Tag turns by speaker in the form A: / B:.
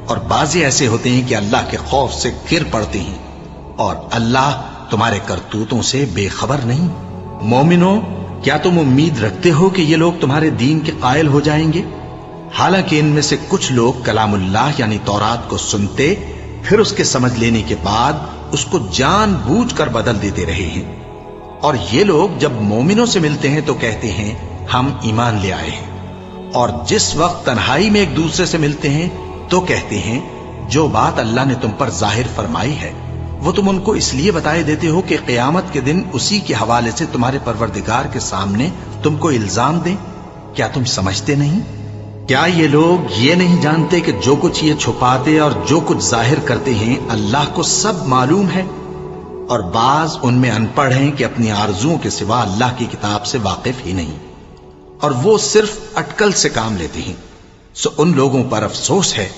A: और बाज़े ऐसे होते हैं कि अल्लाह के खौफ से गिर पड़ते हैं, और अल्लाह तुम्हारे करतूतों से बेखबर नहीं। मोमिनो, क्या तुम उम्मीद रखते हो कि ये लोग तुम्हारे दीन के कायल हो जाएंगे? हालांकि इनमें से कुछ लोग कलामुल्लाह यानी तौरात को सुनते, फिर उसके समझ लेने के बाद उसको जानबूझकर बदल देते रहे हैं। और ये लोग जब मोमिनों से मिलते हैं तो कहते हैं हम ईमान ले आए हैं, और जिस वक्त तन्हाई में एक दूसरे से मिलते हैं तो कहते हैं जो बात अल्लाह ने तुम पर जाहिर फरमाई है वो तुम उनको इसलिए बताए देते हो कि क़यामत के दिन उसी के हवाले से तुम्हारे परवरदिगार के सामने तुमको इल्जाम दें। क्या तुम समझते नहीं? क्या ये लोग ये नहीं जानते कि जो कुछ ये छुपाते और जो कुछ जाहिर करते हैं अल्लाह को सब मालूम है? और बाज उनमें अनपढ़ हैं कि अपनी आरजुओं के सिवा अल्लाह की किताब से वाकिफ ही नहीं, और वो सिर्फ अटकल से काम लेते हैं। सो उन लोगों पर अफसोस है